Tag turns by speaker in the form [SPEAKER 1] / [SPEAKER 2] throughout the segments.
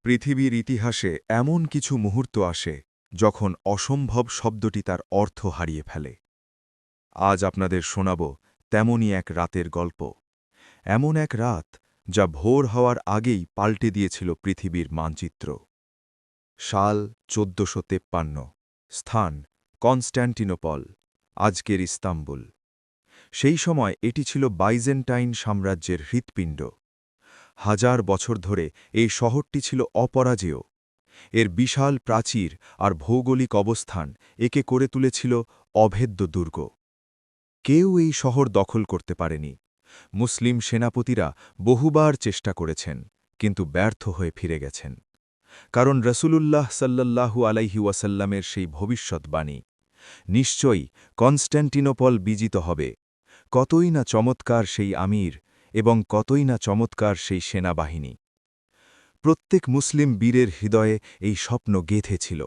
[SPEAKER 1] পৃথিবীর ইতিহাসে এমন কিছু মুহূর্ত আসে যখন অসম্ভব শব্দটি তার অর্থ হারিয়ে ফেলে। আজ আপনাদের শোনাব তেমনই এক রাতের গল্প। এমন এক রাত যা ভোর হওয়ার আগেই পাল্টে দিয়েছিল পৃথিবীর মানচিত্র। সাল ১৪৫৩, স্থান কনস্ট্যান্টিনোপল, আজকের ইস্তাম্বুল। সেই সময় এটি ছিল বাইজেন্টাইন সাম্রাজ্যের হৃৎপিণ্ড। হাজার বছর ধরে এই শহরটি ছিল অপরাজেয়। এর বিশাল প্রাচীর আর ভৌগোলিক অবস্থান একে করে তুলেছিল অভেদ্য দুর্গ। কেউ এই শহর দখল করতে পারেনি। মুসলিম সেনাপতিরা বহুবার চেষ্টা করেছেন, কিন্তু ব্যর্থ হয়ে ফিরে গেছেন। কারণ রসূলুল্লাহ সাল্লাল্লাহু আলাইহি ওয়াসাল্লামের সেই ভবিষ্যৎবাণী, নিশ্চয়ই কনস্ট্যান্টিনোপল বিজিত হবে। কতই না চমৎকার সেই আমির এবং কতই না চমৎকার সেই সেনাবাহিনী। প্রত্যেক মুসলিম বীরের হৃদয়ে এই স্বপ্ন গেঁথে ছিল।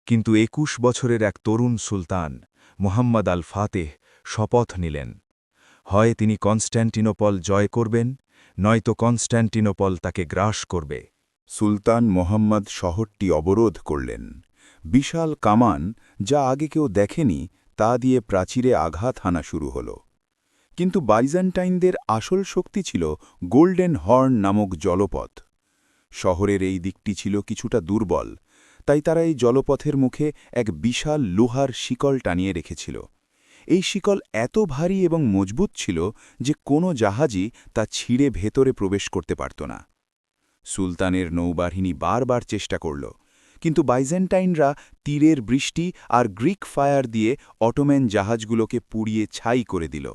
[SPEAKER 1] কিন্তু ২১ বছরের এক তরুণ সুলতান মুহাম্মদ আল ফাতেহ শপথ নিলেন, হয় তিনি কনস্ট্যান্টিনোপল জয় করবেন, নয়তো কনস্ট্যান্টিনোপল তাকে গ্রাস করবে।
[SPEAKER 2] সুলতান মোহাম্মদ শহরটি অবরোধ করলেন। বিশাল কামান, যা আগে কেউ দেখেনি, তা দিয়ে প্রাচীরে আঘাত হানা শুরু হল। কিন্তু বাইজেন্টাইনদের আসল শক্তি ছিল গোল্ডেন হর্ন নামক জলপথ। শহরের এই দিকটি ছিল কিছুটা দুর্বল, তাই তারা এই জলপথের মুখে এক বিশাল লোহার শিকল টানিয়ে রেখেছিল। এই শিকল এত ভারী এবং মজবুত ছিল যে কোনো জাহাজই তা ছিঁড়ে ভেতরে প্রবেশ করতে পারত না। সুলতানের নৌবাহিনী বারবার চেষ্টা করল, কিন্তু বাইজেন্টাইনরা তীরের বৃষ্টি আর গ্রিক ফায়ার দিয়ে অটোম্যান জাহাজগুলোকে পুড়িয়ে ছাই করে দিল।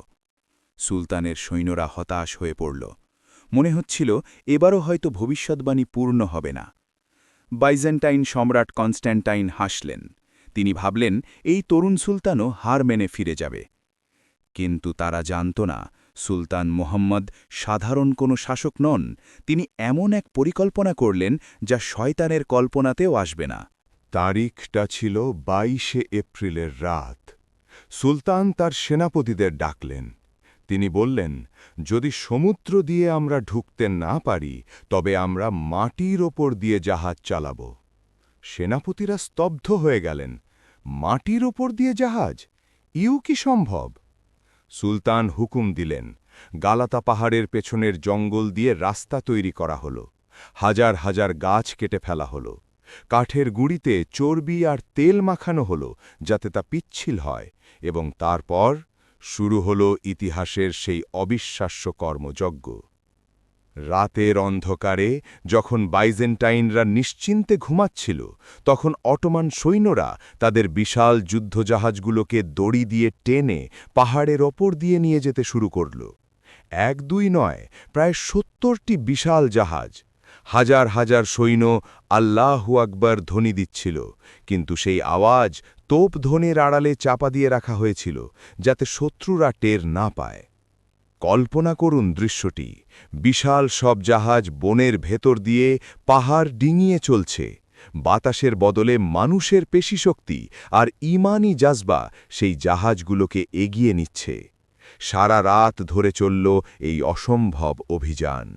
[SPEAKER 2] সুলতানের সৈন্যরা হতাশ হয়ে পড়ল। মনে হচ্ছিল এবারও হয়তো ভবিষ্যৎবাণী পূর্ণ হবে না। বাইজেন্টাইন সম্রাট কনস্ট্যান্টাইন হাসলেন। তিনি ভাবলেন, এই তরুণ সুলতানও হার মেনে ফিরে যাবে। কিন্তু তারা জানত না, সুলতান মোহাম্মদ সাধারণ কোনো শাসক নন। তিনি এমন এক পরিকল্পনা করলেন যা শয়তানের কল্পনাতেও আসবে না।
[SPEAKER 3] তারিখটা ছিল ২২শে এপ্রিলের রাত। সুলতান তার সেনাপতিদের ডাকলেন। তিনি বললেন, যদি সমুদ্র দিয়ে আমরা ঢুকতে না পারি, তবে আমরা মাটির ওপর দিয়ে জাহাজ চালাব। সেনাপতিরা স্তব্ধ হয়ে গেলেন। মাটির ওপর দিয়ে জাহাজ? ইউ কি সম্ভব? সুলতান হুকুম দিলেন, গালাতা পাহাড়ের পেছনের জঙ্গল দিয়ে রাস্তা তৈরি করা হল। হাজার হাজার গাছ কেটে ফেলা হল। কাঠের গুঁড়িতে চর্বি আর তেল মাখানো হল, যাতে তা পিচ্ছিল হয়, এবং তারপর শুরু হল ইতিহাসের সেই অবিশ্বাস্য কর্মযজ্ঞ। রাতের অন্ধকারে যখন বাইজেন্টাইনরা নিশ্চিন্তে ঘুমাচ্ছিল, তখন অটোমান সৈন্যরা তাদের বিশাল যুদ্ধজাহাজগুলোকে দড়ি দিয়ে টেনে পাহাড়ের ওপর দিয়ে নিয়ে যেতে শুরু করল। ১-২ নয়, প্রায় ৭০টি বিশাল জাহাজ। হাজার হাজার সৈন্য আল্লাহু আকবার ধ্বনি দিচ্ছিল, কিন্তু সেই আওয়াজ তোপধ্বনির আড়ালে চাপা দিয়ে রাখা হয়েছিল, যাতে শত্রুরা টের না পায়। কল্পনা করুন দৃশ্যটি, বিশাল সব জাহাজ বনের ভেতর দিয়ে পাহাড় ডিঙিয়ে চলছে। বাতাসের বদলে মানুষের পেশিশক্তি আর ঈমানি জাজবা সেই জাহাজগুলোকে এগিয়ে নিচ্ছে। সারা রাত ধরে চলল এই অসম্ভব অভিযান।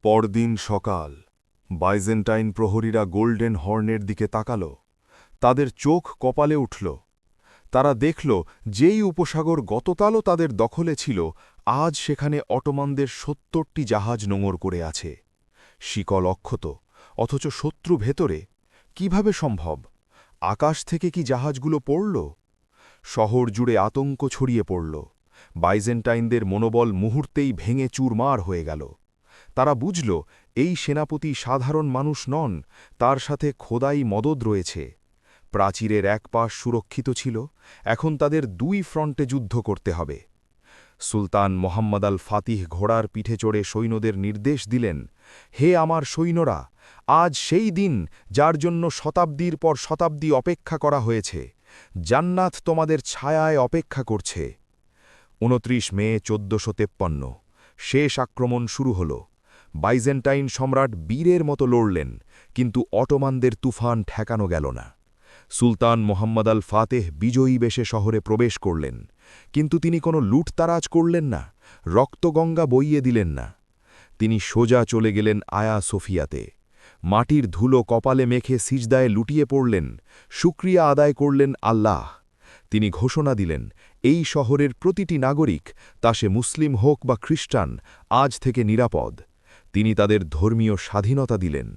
[SPEAKER 3] পরদিন সকাল, বাইজেন্টাইন প্রহরীরা গোল্ডেন হর্নের দিকে তাকাল। তাদের চোখ কপালে উঠল। তারা দেখল, যেই উপসাগর গতকালও তাদের দখলে ছিল, আজ সেখানে অটোমানদের ৭০টি জাহাজ নোঙর করে আছে। শিকল অক্ষত, অথচ শত্রু ভেতরে। কিভাবে সম্ভব? আকাশ থেকে কি জাহাজগুলো পড়ল? শহর জুড়ে আতঙ্ক ছড়িয়ে পড়ল। বাইজেন্টাইনদের মনোবল মুহূর্তেই ভেঙে চুরমার হয়ে গেল। তারা বুঝল, এই সেনাপতি সাধারণ মানুষ নন, তার সাথে খোদাই মদদ রয়েছে। প্রাচীরের এক পাশ সুরক্ষিত ছিল, এখন তাদের ২ ফ্রন্টে যুদ্ধ করতে হবে। সুলতান মোহাম্মদ আল ফাতিহ ঘোড়ার পিঠে চড়ে সৈন্যদের নির্দেশ দিলেন, হে আমার সৈন্যরা, আজ সেই দিন যার জন্য শতাব্দীর পর শতাব্দী অপেক্ষা করা হয়েছে। জান্নাত তোমাদের ছায়ায় অপেক্ষা করছে। ২৯ মে ১৪৫৩, শেষ আক্রমণ শুরু হল। বাইজেন্টাইন সম্রাট বীরের মতো লড়লেন, কিন্তু অটোমানদের তুফান ঠেকানো গেল না। সুলতান মোহাম্মদ আল ফাতেহ বিজয়ী বেশে শহরে প্রবেশ করলেন, কিন্তু তিনি কোনো লুটতারাজ করলেন না, রক্তগঙ্গা বইয়ে দিলেন না। তিনি সোজা চলে গেলেন আয়া সোফিয়াতে।
[SPEAKER 1] মাটির ধুলো কপালে মেখে সিজদায় লুটিয়ে পড়লেন, শুকরিয়া আদায় করলেন আল্লাহ। তিনি ঘোষণা দিলেন, এই শহরের প্রতিটি নাগরিক, তা সে মুসলিম হোক বা খ্রিস্টান, আজ থেকে নিরাপদ। তিনি তাদের ধর্মীয় স্বাধীনতা দিলেন।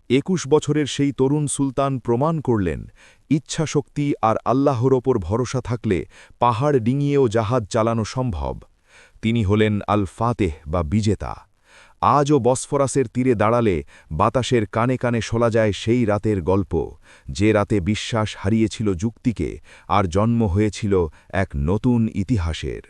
[SPEAKER 1] ২১ বছরের সেই তরুণ সুলতান প্রমাণ করলেন, ইচ্ছাশক্তি আর আল্লাহর ওপর ভরসা থাকলে পাহাড় ডিঙিয়েও জাহাজ চালানো সম্ভব। তিনি হলেন আল ফাতেহ বা বিজেতা। আজও বসফরাসের তীরে দাঁড়ালে বাতাসের কানে কানে শোনা যায় সেই রাতের গল্প, যে রাতে বিশ্বাস হারিয়েছিল যুক্তিকে আর জন্ম হয়েছিল এক নতুন ইতিহাসের।